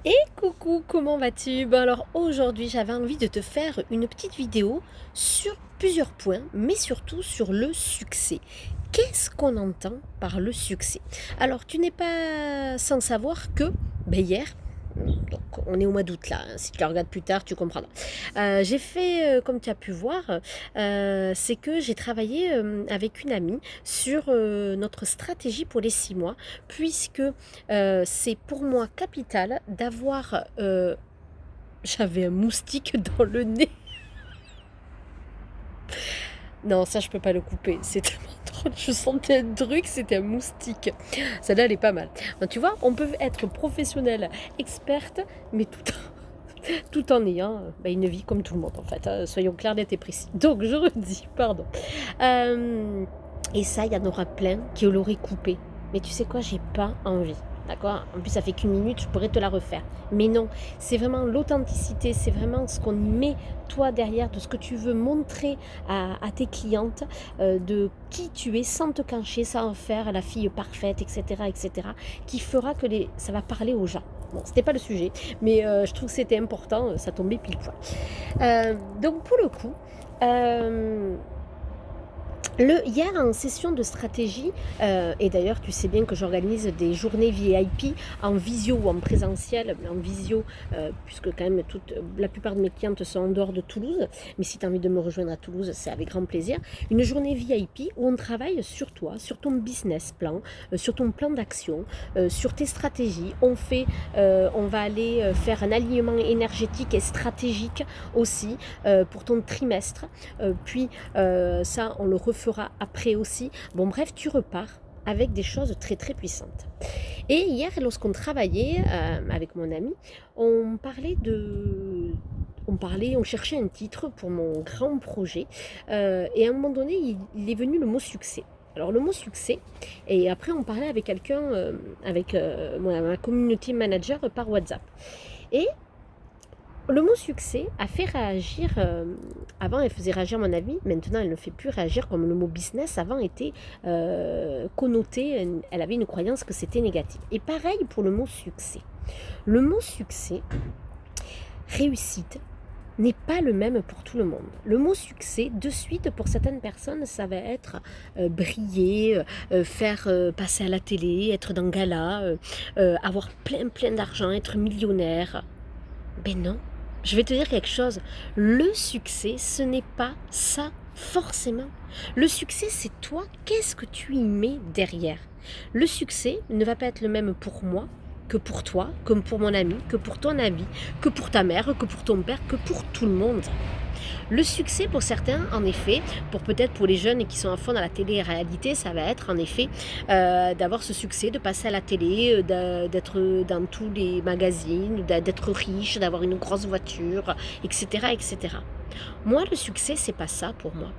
Et coucou, comment vas-tu? Ben alors aujourd'hui j'avais envie de te faire une petite vidéo sur plusieurs points, mais surtout sur le succès. Qu'est-ce qu'on entend par le succès? Alors tu n'es pas sans savoir que hier, donc on est au mois d'août là, hein, si tu la regardes plus tard tu comprendras. J'ai fait, comme tu as pu voir, c'est que j'ai travaillé avec une amie sur notre stratégie pour les 6 mois, puisque c'est pour moi capital d'avoir... j'avais un moustique dans le nez. Non, ça je peux pas le couper. C'est tellement drôle. Je sentais un truc, c'était un moustique. Celle-là, elle est pas mal. Donc, tu vois, on peut être professionnelle, experte, mais tout en ayant une vie comme tout le monde en fait. Hein. Soyons clairs, net et précis. Donc, je redis, pardon. Euh, et ça, il y en aura plein qui l'auraient coupé. Mais tu sais quoi, j'ai pas envie. D'accord? En plus, ça fait qu'une minute, je pourrais te la refaire. Mais non, c'est vraiment l'authenticité, c'est vraiment ce qu'on met, toi, derrière, de ce que tu veux montrer à tes clientes, de qui tu es, sans te cacher, sans en faire la fille parfaite, etc., etc., qui fera que ça va parler aux gens. Bon, c'était pas le sujet, mais je trouve que c'était important, ça tombait pile poil. Donc, pour le coup, euh, hier, en session de stratégie, et d'ailleurs, tu sais bien que j'organise des journées VIP en visio ou en présentiel, mais en visio, puisque quand même la plupart de mes clientes sont en dehors de Toulouse, mais si tu as envie de me rejoindre à Toulouse, c'est avec grand plaisir. Une journée VIP où on travaille sur toi, sur ton business plan, sur ton plan d'action, sur tes stratégies. On va aller faire un alignement énergétique et stratégique aussi pour ton trimestre. Puis ça, on le refera après aussi. Bon, bref, tu repars avec des choses très très puissantes. Et hier, lorsqu'on travaillait avec mon ami, on parlait on cherchait un titre pour mon grand projet. Et à un moment donné, il est venu le mot succès. Alors le mot succès, et après on parlait avec quelqu'un, avec ma community manager par WhatsApp. Et le mot succès a fait réagir, avant elle faisait réagir mon avis, maintenant elle ne fait plus réagir comme le mot business avant était connoté, elle avait une croyance que c'était négatif. Et pareil pour le mot succès. Le mot succès, réussite, n'est pas le même pour tout le monde. Le mot succès, de suite, pour certaines personnes, ça va être briller, faire passer à la télé, être dans gala, avoir plein d'argent, être millionnaire. Ben non, je vais te dire quelque chose. Le succès, ce n'est pas ça forcément. Le succès, c'est toi. Qu'est-ce que tu y mets derrière? Le succès ne va pas être le même pour moi que pour toi, comme pour mon ami, que pour ton ami, que pour ta mère, que pour ton père, que pour tout le monde. Le succès pour certains, en effet, pour les jeunes qui sont à fond dans la télé-réalité, ça va être en effet d'avoir ce succès, de passer à la télé, d'être dans tous les magazines, d'être riche, d'avoir une grosse voiture, etc., etc. Moi, le succès, c'est pas ça pour moi.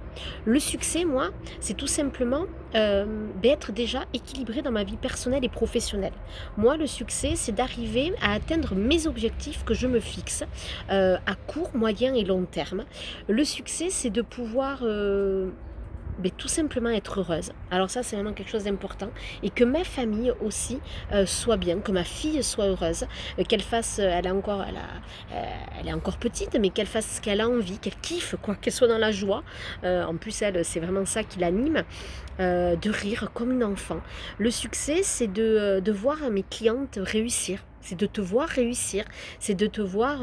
Le succès, moi, c'est tout simplement d'être déjà équilibré dans ma vie personnelle et professionnelle. Moi, le succès, c'est d'arriver à atteindre mes objectifs que je me fixe à court, moyen et long terme. Le succès, c'est de pouvoir tout simplement être heureuse. Alors ça, c'est vraiment quelque chose d'important. Et que ma famille aussi soit bien, que ma fille soit heureuse, qu'elle fasse, elle est encore petite, mais qu'elle fasse ce qu'elle a envie, qu'elle kiffe, quoi, qu'elle soit dans la joie. En plus, elle, c'est vraiment ça qui l'anime, de rire comme une enfant. Le succès, c'est de voir mes clientes réussir. C'est de te voir réussir. C'est de te voir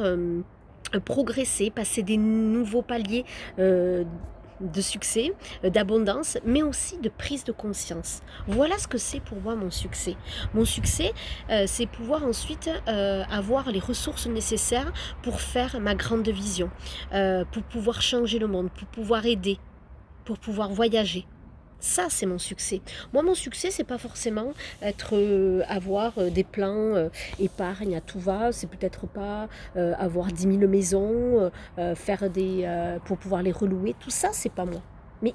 progresser, passer des nouveaux paliers de succès, d'abondance, mais aussi de prise de conscience. Voilà ce que c'est pour moi mon succès. Mon succès, c'est pouvoir ensuite avoir les ressources nécessaires pour faire ma grande vision, pour pouvoir changer le monde, pour pouvoir aider, pour pouvoir voyager. Ça, c'est mon succès. Moi, mon succès, c'est pas forcément avoir des plans épargne à tout va. C'est peut-être pas avoir 10 000 maisons, pour pouvoir les relouer. Tout ça, c'est pas moi. Mais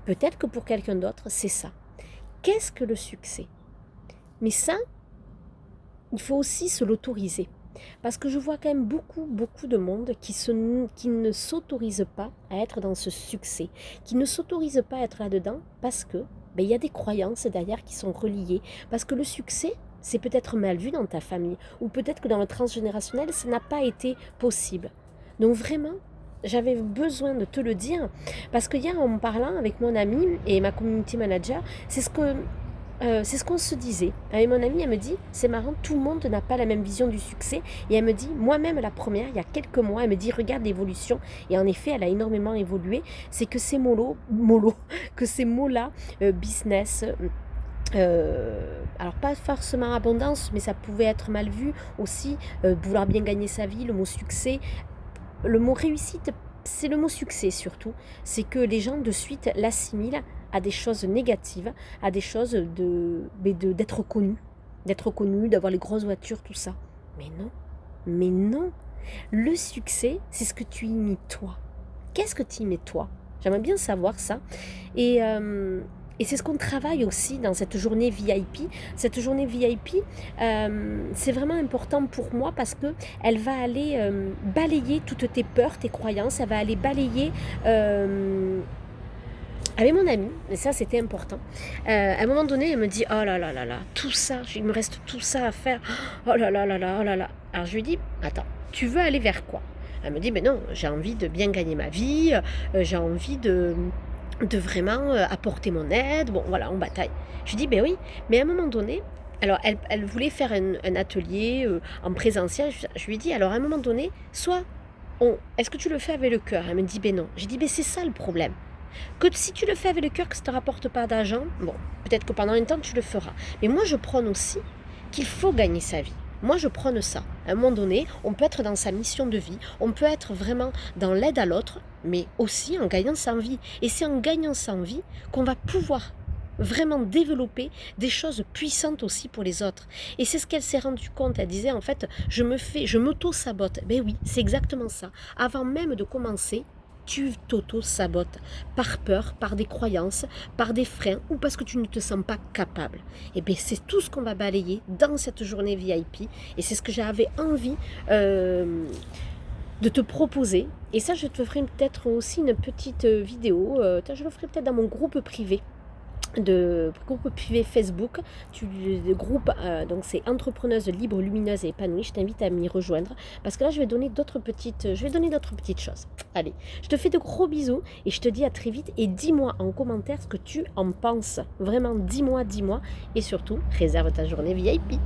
peut-être que pour quelqu'un d'autre, c'est ça. Qu'est-ce que le succès? Mais ça, il faut aussi se l'autoriser. Parce que je vois quand même beaucoup de monde qui ne s'autorise pas à être dans ce succès, qui ne s'autorise pas à être là-dedans parce que il y a des croyances derrière qui sont reliées. Parce que le succès, c'est peut-être mal vu dans ta famille, ou peut-être que dans le transgénérationnel, ça n'a pas été possible. Donc vraiment, j'avais besoin de te le dire, parce que hier, en parlant avec mon ami et ma community manager, c'est ce qu'on se disait. Avec mon amie, elle me dit, c'est marrant, tout le monde n'a pas la même vision du succès. Et elle me dit, moi-même la première, il y a quelques mois, elle me dit, regarde l'évolution. Et en effet, elle a énormément évolué. C'est que ces que ces mots-là, business, alors pas forcément abondance, mais ça pouvait être mal vu aussi, vouloir bien gagner sa vie, le mot succès, le mot réussite, c'est le mot succès surtout. C'est que les gens de suite l'assimilent à des choses négatives, à des choses d'être connu, d'avoir les grosses voitures, tout ça. Mais non, mais non. Le succès, c'est ce que tu y mets toi. Qu'est-ce que tu y mets toi? J'aimerais bien savoir ça. Et c'est ce qu'on travaille aussi dans cette journée VIP. Cette journée VIP, c'est vraiment important pour moi parce qu'elle va aller balayer toutes tes peurs, tes croyances. Elle va aller balayer avec mon amie, et ça c'était important. À un moment donné, elle me dit, oh là là là là, tout ça, il me reste tout ça à faire. Oh là là là là, oh là là. Alors je lui dis, attends, tu veux aller vers quoi? Elle me dit, mais non, j'ai envie de bien gagner ma vie, j'ai envie de vraiment apporter mon aide. Bon, voilà, on bataille. Je lui dis, ben oui, mais à un moment donné, alors elle voulait faire un atelier en présentiel. Je lui dis, alors à un moment donné, soit, est-ce que tu le fais avec le cœur? Elle me dit, ben non. J'ai dit, ben c'est ça le problème. Que si tu le fais avec le cœur, que ça ne te rapporte pas d'argent, bon, peut-être que pendant un temps tu le feras. Mais moi je prône aussi qu'il faut gagner sa vie. Moi je prône ça. À un moment donné, on peut être dans sa mission de vie, on peut être vraiment dans l'aide à l'autre, mais aussi en gagnant sa vie. Et c'est en gagnant sa vie qu'on va pouvoir vraiment développer des choses puissantes aussi pour les autres. Et c'est ce qu'elle s'est rendue compte. Elle disait en fait, je m'auto-sabote. Ben oui, c'est exactement ça. Avant même de commencer, tu t'auto-sabotes par peur, par des croyances, par des freins ou parce que tu ne te sens pas capable. Et bien c'est tout ce qu'on va balayer dans cette journée VIP et c'est ce que j'avais envie de te proposer. Et ça, je te ferai peut-être aussi une petite vidéo, je le ferai peut-être dans mon groupe privé Facebook, le groupe, donc c'est Entrepreneuse libre, lumineuse et épanouie. Je t'invite à m'y rejoindre parce que là je vais donner d'autres petites choses. Allez, je te fais de gros bisous et je te dis à très vite et dis-moi en commentaire ce que tu en penses. Vraiment, dis-moi et surtout réserve ta journée VIP.